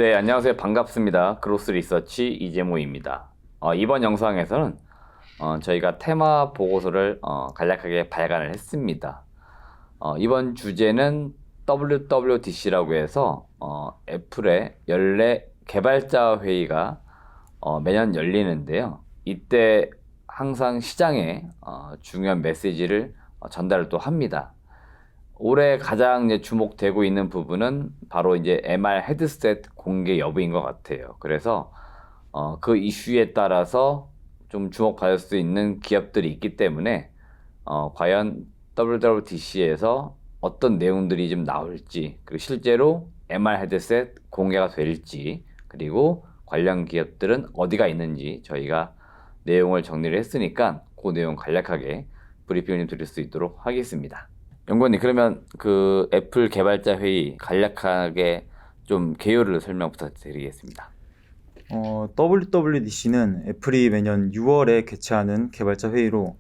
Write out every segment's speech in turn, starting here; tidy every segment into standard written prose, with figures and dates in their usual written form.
네, 안녕하세요. 반갑습니다. 크로스 리서치 이재모입니다. 이번 영상에서는 저희가 테마 보고서를 간략하게 발간을 했습니다. 이번 주제는 WWDC라고 해서 애플의 연례 개발자 회의가 매년 열리는데요. 이때 항상 시장에 중요한 메시지를 전달을 또 합니다. 올해 가장 이제 주목되고 있는 부분은 바로 이제 MR 헤드셋 공개 여부인 것 같아요. 그래서 그 이슈에 따라서 좀 주목받을 수 있는 기업들이 있기 때문에 과연 WWDC에서 어떤 내용들이 좀 나올지, 그리고 실제로 MR 헤드셋 공개가 될지, 그리고 관련 기업들은 어디가 있는지 저희가 내용을 정리를 했으니까 그 내용 간략하게 브리핑을 드릴 수 있도록 하겠습니다. 연구원님, 그러면 그 애플 개발자 회의 간략하게 좀 개요를 설명 부탁드리겠습니다. WWDC는 애플이 매년 6월에 개최하는 개발자 회의로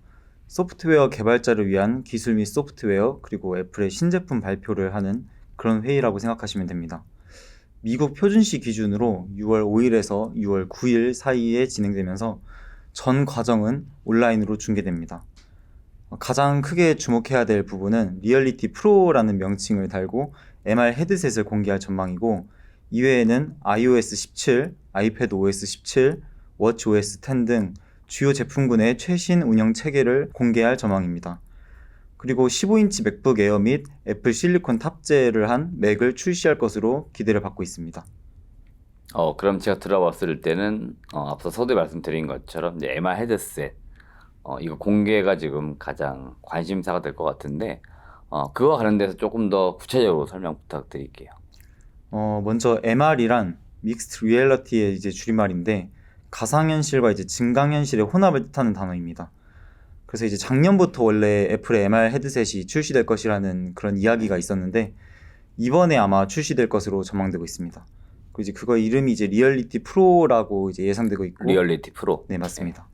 소프트웨어 개발자를 위한 기술 및 소프트웨어 그리고 애플의 신제품 발표를 하는 그런 회의라고 생각하시면 됩니다. 미국 표준시 기준으로 6월 5일에서 6월 9일 사이에 진행되면서 전 과정은 온라인으로 중계됩니다. 가장 크게 주목해야 될 부분은 리얼리티 프로라는 명칭을 달고 MR 헤드셋을 공개할 전망이고, 이외에는 iOS 17, 아이패드 OS 17, 워치OS 10 등 주요 제품군의 최신 운영 체계를 공개할 전망입니다. 그리고 15인치 맥북 에어 및 애플 실리콘 탑재를 한 맥을 출시할 것으로 기대를 받고 있습니다. 그럼 제가 들어봤을 때는 앞서 서두에 말씀드린 것처럼 이제 MR 헤드셋 이거 공개가 지금 가장 관심사가 될 것 같은데 그와 관련돼서 조금 더 구체적으로 설명 부탁드릴게요. 먼저 MR이란 믹스드 리얼리티의 이제 줄임말인데, 가상현실과 이제 증강현실의 혼합을 뜻하는 단어입니다. 그래서 이제 작년부터 원래 애플의 MR 헤드셋이 출시될 것이라는 그런 이야기가 있었는데, 이번에 아마 출시될 것으로 전망되고 있습니다. 그리고 이제 그거 이름이 이제 리얼리티 프로라고 이제 예상되고 있고. 리얼리티 프로. 네, 맞습니다.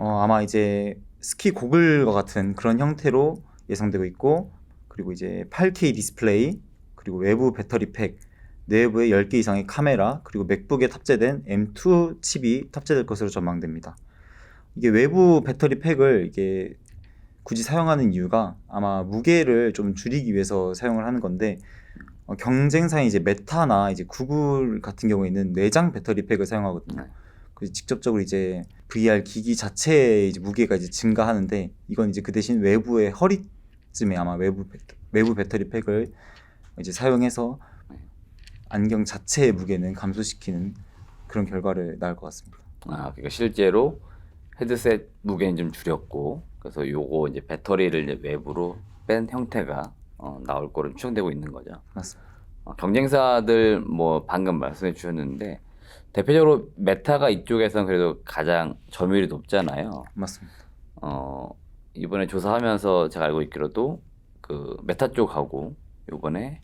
아마 이제 스키 고글과 같은 그런 형태로 예상되고 있고, 그리고 이제 8K 디스플레이, 그리고 외부 배터리 팩, 내부에 10개 이상의 카메라, 그리고 맥북에 탑재된 M2 칩이 탑재될 것으로 전망됩니다. 이게 외부 배터리 팩을 이게 굳이 사용하는 이유가 아마 무게를 좀 줄이기 위해서 사용을 하는 건데, 경쟁사인 이제 메타나 이제 구글 같은 경우에는 내장 배터리 팩을 사용하거든요. 그래서 직접적으로 이제 VR 기기 자체의 이제 무게가 이제 증가하는데, 이건 이제 그 대신 외부의 허리쯤에 아마 외부 배터리 팩을 이제 사용해서 안경 자체의 무게는 감소시키는 그런 결과를 낳을 것 같습니다. 그러니까 실제로 헤드셋 무게는 좀 줄였고, 그래서 요거 이제 배터리를 이제 외부로 뺀 형태가 나올 거로 추정되고 있는 거죠. 맞습니다. 경쟁사들 뭐 방금 말씀해 주셨는데 대표적으로 메타가 이쪽에서는 그래도 가장 점유율이 높잖아요. 맞습니다. 이번에 조사하면서 제가 알고 있기로도 그 메타 쪽하고 이번에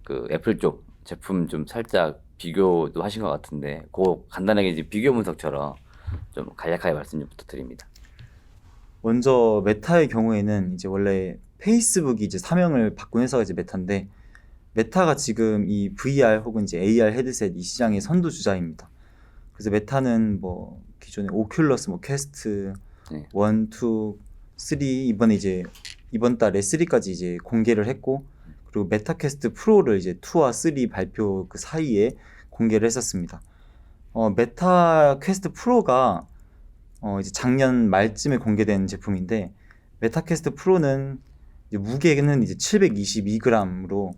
그 애플 쪽 제품 좀 살짝 비교도 하신 것 같은데, 그 간단하게 이제 비교 분석처럼 좀 간략하게 말씀 좀 부탁드립니다. 먼저 메타의 경우에는 이제 원래 페이스북이 이제 사명을 바꾼 회사가 이제 메타인데, 메타가 지금 이 VR 혹은 이제 AR 헤드셋 이 시장의 선두주자입니다. 그래서 메타는 뭐 기존에 오큘러스, 뭐 퀘스트, 네. 1, 2, 3 이번 달에 3까지 이제 공개를 했고, 그리고 메타 퀘스트 프로를 이제 2와 3 발표 그 사이에 공개를 했었습니다. 메타 퀘스트 프로가 이제 작년 말쯤에 공개된 제품인데, 메타 퀘스트 프로는 이제 무게는 이제 722g으로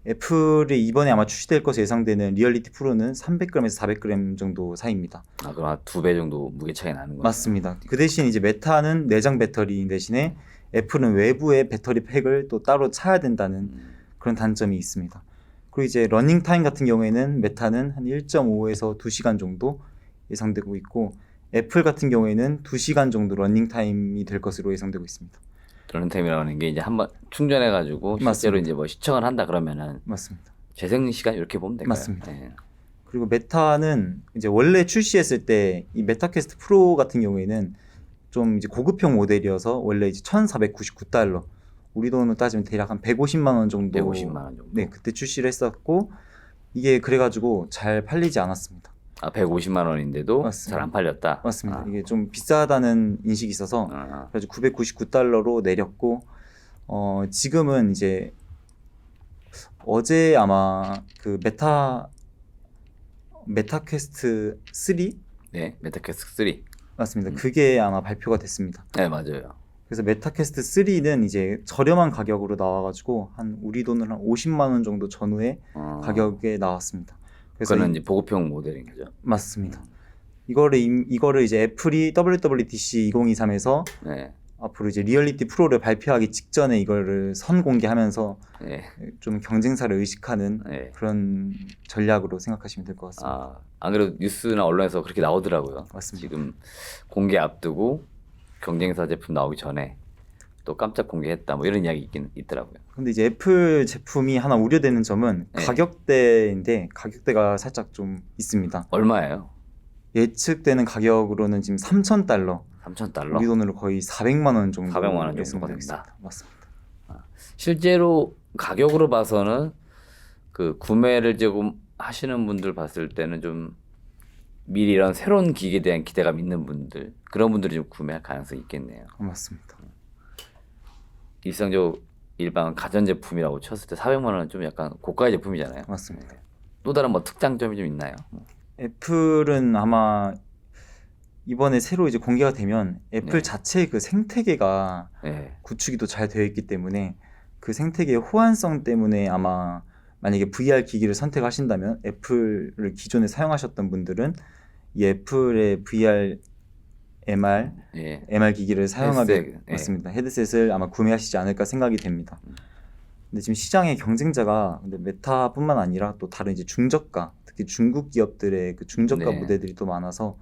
애플이 이번에 아마 출시될 것으로 예상되는 리얼리티 프로는 300g에서 400g 정도 사이입니다. 그럼 한 2배 정도 무게 차이 나는 거예요? 맞습니다. 그 대신 이제 메타는 내장 배터리 대신에 애플은 외부의 배터리 팩을 또 따로 차야 된다는 그런 단점이 있습니다. 그리고 이제 러닝 타임 같은 경우에는 메타는 한 1.5에서 2시간 정도 예상되고 있고, 애플 같은 경우에는 2시간 정도 러닝 타임이 될 것으로 예상되고 있습니다. 런타임이라는 게 이제 한번 충전해가지고 실제로 맞습니다. 이제 뭐 시청을 한다 그러면은 맞습니다. 재생 시간 이렇게 보면 될까요? 맞습니다. 네. 그리고 메타는 이제 원래 출시했을 때 이 메타 퀘스트 프로 같은 경우에는 좀 이제 고급형 모델이어서 원래 이제 $1,499, 우리 돈으로 따지면 대략 한 150만 원 정도. 150만 원 정도. 네, 그때 출시를 했었고, 이게 그래가지고 잘 팔리지 않았습니다. 아, 150만 원인데도 맞습니다. 잘 안 팔렸다. 맞습니다. 아, 이게 좀 비싸다는 인식이 있어서 아, 그래서 999달러로 내렸고 지금은 이제 어제 아마 그 메타 퀘스트 3 네, 메타퀘스트 3. 맞습니다. 그게 아마 발표가 됐습니다. 네, 맞아요. 그래서 메타퀘스트 3는 이제 저렴한 가격으로 나와가지고 한 우리 돈으로 한 50만 원 정도 전후의 가격에 나왔습니다. 그래서 그거는 이제 보급형 모델인 거죠. 맞습니다. 이거를 이제 애플이 WWDC 2023에서 네, 앞으로 이제 리얼리티 프로를 발표하기 직전에 이거를 선공개하면서 네, 좀 경쟁사를 의식하는 네. 그런 전략으로 생각하시면 될 것 같습니다. 아, 안 그래도 뉴스나 언론에서 그렇게 나오더라고요. 맞습니다. 지금 공개 앞두고 경쟁사 제품 나오기 전에 또 깜짝 공개했다 뭐 이런 이야기 있더라고요. 근데 이제 애플 제품이 하나 우려되는 점은 네. 가격대인데 가격대가 살짝 좀 있습니다. 얼마예요? 예측되는 가격으로는 지금 3,000달러, 3,000달러? 우리 돈으로 거의 400만 원 정도 400만 원 정도가 예상되고 된다. 있습니다. 맞습니다. 실제로 가격으로 봐서는 그 구매를 조금 하시는 분들 봤을 때는 좀 미리 이런 새로운 기기에 대한 기대감 있는 분들, 그런 분들이 좀 구매할 가능성이 있겠네요. 맞습니다. 일상적으로 일반 가전제품이라고 쳤을 때 400만 원은 좀 약간 고가의 제품이잖아요. 맞습니다. 또 다른 뭐 특장점이 좀 있나요? 애플은 아마 이번에 새로 이제 공개가 되면 애플 네. 자체의 그 생태계가 네. 구축이 또 잘 되어 있기 때문에 그 생태계의 호환성 때문에 아마 만약에 VR 기기를 선택하신다면 애플을 기존에 사용하셨던 분들은 이 애플의 VR 예. MR 기기를 사용하게 헤드셋, 예. 맞습니다. 헤드셋을 아마 구매하시지 않을까 생각이 됩니다. 근데 지금 시장의 경쟁자가 근데 메타뿐만 아니라 또 다른 이제 중저가, 특히 중국 기업들의 그 중저가 네. 모델들이 또 많아서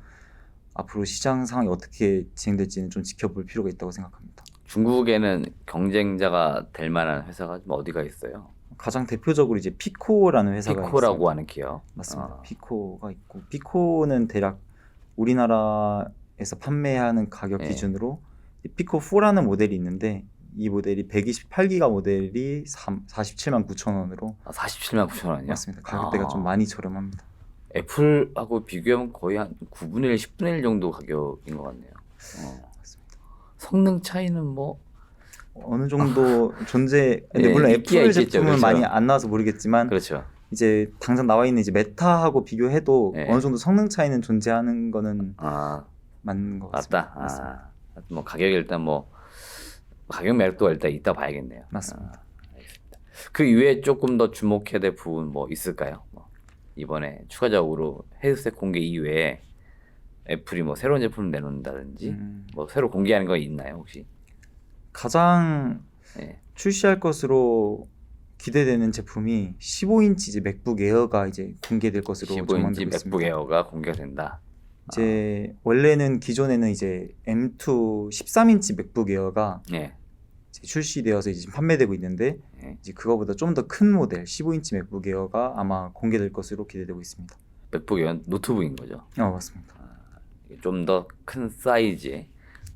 앞으로 시장 상황이 어떻게 진행될지는 좀 지켜볼 필요가 있다고 생각합니다. 중국에는 경쟁자가 될 만한 회사가 좀 어디가 있어요? 가장 대표적으로 이제 피코라는 회사가 피코라고 있습니다. 하는 기업. 맞습니다. 피코가 있고 피코는 대략 우리나라에서 판매하는 가격 네. 기준으로 피코 4라는 모델이 있는데 이 모델이 128기가 모델이 47만 9천 원으로 47만 9천 원이요? 맞습니다. 가격대가 좀 많이 저렴합니다. 애플하고 비교하면 거의 한 9분의 1, 10분의 1 정도 가격인 것 같네요. 맞습니다. 성능 차이는 뭐 어느 정도 근데 예, 물론 있기야 애플 있겠죠, 제품은 그렇죠. 많이 안 나와서 모르겠지만 그렇죠. 이제 당장 나와 있는 이제 메타하고 비교해도 네. 어느 정도 성능 차이는 존재하는 거는 아, 맞는 것 같습니다. 맞다. 맞습니다. 아, 뭐 가격이 일단 뭐 가격 매력도 일단 이따 봐야겠네요. 맞습니다. 그 이외에 조금 더 주목해야 될 부분 뭐 있을까요? 뭐 이번에 추가적으로 헤드셋 공개 이외에 애플이 뭐 새로운 제품을 내놓는다든지 뭐 새로 공개하는 거 있나요 혹시? 가장 네. 출시할 것으로 기대되는 제품이 15인치 이제 맥북 에어가 이제 공개될 것으로 15인치 전망되고 맥북 있습니다. 에어가 공개가 된다. 이제 원래는 기존에는 이제 M2 13인치 맥북 에어가 네. 이제 출시되어서 이제 지금 판매되고 있는데 네. 이제 그거보다 좀 더 큰 모델 15인치 맥북 에어가 아마 공개될 것으로 기대되고 있습니다. 맥북 에어 노트북인 거죠. 맞습니다. 좀 더 큰 사이즈의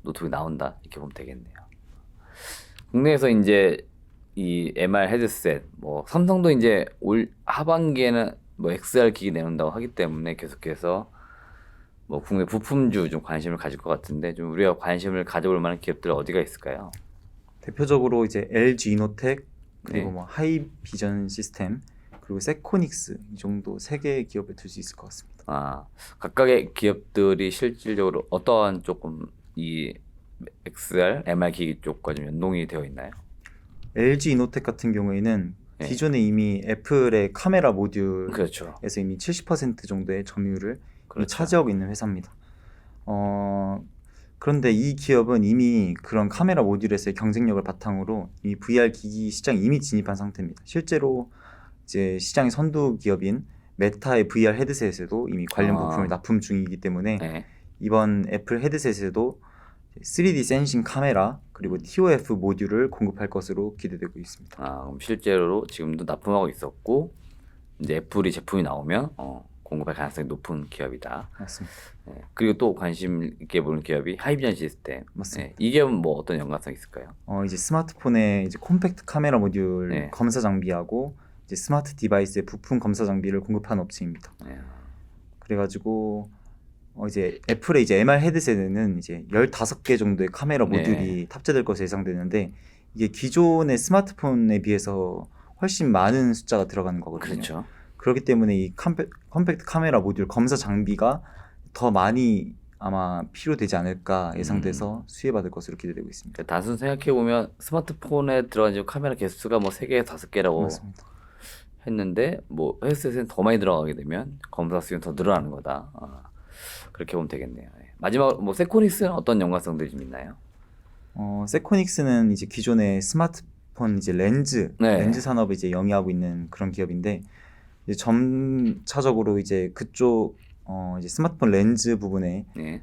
노트북이 나온다 이렇게 보면 되겠네요. 국내에서 이제 이 MR 헤드셋 뭐 삼성도 이제 올 하반기에는 뭐 XR 기기 내놓는다고 하기 때문에 계속해서 뭐 국내 부품주 좀 관심을 가질 것 같은데 좀 우리가 관심을 가져볼 만한 기업들 어디가 있을까요? 대표적으로 이제 LG 이노텍 그리고 네. 뭐 하이비전 시스템 그리고 세코닉스 이 정도 세 개의 기업을 들 수 있을 것 같습니다. 아, 각각의 기업들이 실질적으로 어떠한 조금 이 XR, MR 기기 쪽과 좀 연동이 되어 있나요? LG 이노텍 같은 경우에는 네. 기존에 이미 애플의 카메라 모듈에서 그렇죠. 이미 70% 정도의 점유율을 그렇죠. 차지하고 있는 회사입니다. 그런데 이 기업은 이미 그런 카메라 모듈에서의 경쟁력을 바탕으로 이미 VR 기기 시장에 이미 진입한 상태입니다. 실제로 이제 시장의 선두 기업인 메타의 VR 헤드셋에도 이미 관련 부품을 납품 중이기 때문에 네. 이번 애플 헤드셋에도 3D 센싱 카메라 그리고 TOF 모듈을 공급할 것으로 기대되고 있습니다. 아, 그럼 실제로 지금도 납품하고 있었고 이제 애플이 제품이 나오면 공급할 가능성이 높은 기업이다. 맞습니다. 네. 그리고 또 관심 있게 보는 기업이 하이비전 시스템. 맞습니다. 네. 이 기업은 뭐 어떤 연관성이 있을까요? 이제 스마트폰에 이제 콤팩트 카메라 모듈 네. 검사 장비하고 이제 스마트 디바이스의 부품 검사 장비를 공급하는 업체입니다. 네. 그래가지고 이제 애플의 이제 MR 헤드셋에는 이제 15개 정도의 카메라 네. 모듈이 탑재될 것으로 예상되는데 이게 기존의 스마트폰에 비해서 훨씬 많은 숫자가 들어가는 거거든요. 그렇죠. 그렇기 때문에 이 컴팩트 카메라 모듈 검사 장비가 더 많이 아마 필요되지 않을까 예상돼서 수혜받을 것으로 기대되고 있습니다. 그러니까 단순 생각해 보면 스마트폰에 들어간 지금 카메라 개수가 뭐 3개, 5개라고 맞습니다. 했는데 뭐 헤드셋은 더 많이 들어가게 되면 검사 수는 더 늘어나는 거다. 그렇게 보면 되겠네요. 예. 마지막 뭐 세코닉스는 어떤 연관성들이 좀 있나요? 세코닉스는 이제 기존의 스마트폰 이제 렌즈 네. 산업을 이제 영위하고 있는 그런 기업인데 이제 점차적으로 이제 그쪽 이제 스마트폰 렌즈 부분에 예.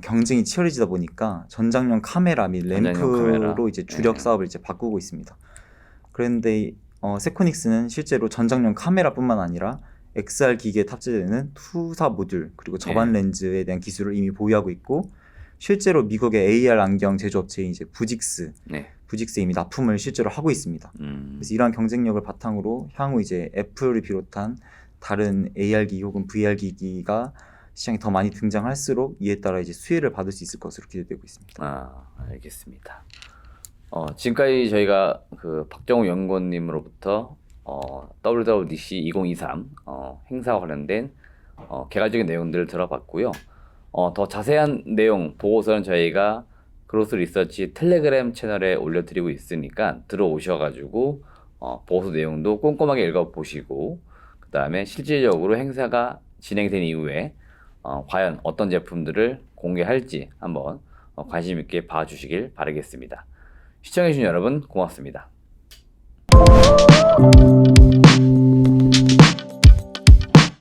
경쟁이 치열해지다 보니까 전장용 카메라 및 전장용 램프로 카메라. 이제 주력 네. 사업을 이제 바꾸고 있습니다. 그런데 세코닉스는 실제로 전장용 카메라뿐만 아니라 XR 기기에 탑재되는 투사 모듈 그리고 저반 네. 렌즈에 대한 기술을 이미 보유하고 있고 실제로 미국의 AR 안경 제조업체인 이제 부직스에 이미 납품을 실제로 하고 있습니다. 그래서 이러한 경쟁력을 바탕으로 향후 이제 애플을 비롯한 다른 AR 기기 혹은 VR 기기가 시장에 더 많이 등장할수록 이에 따라 이제 수혜를 받을 수 있을 것으로 기대되고 있습니다. 알겠습니다. 지금까지 저희가 그 박정우 연구원님으로부터 WWDC 2023 행사와 관련된 개괄적인 내용들을 들어봤고요. 더 자세한 내용 보고서는 저희가 그로스 리서치 텔레그램 채널에 올려드리고 있으니까 들어오셔가지고 보고서 내용도 꼼꼼하게 읽어보시고 그 다음에 실질적으로 행사가 진행된 이후에 과연 어떤 제품들을 공개할지 한번 관심 있게 봐주시길 바라겠습니다. 시청해주신 여러분 고맙습니다.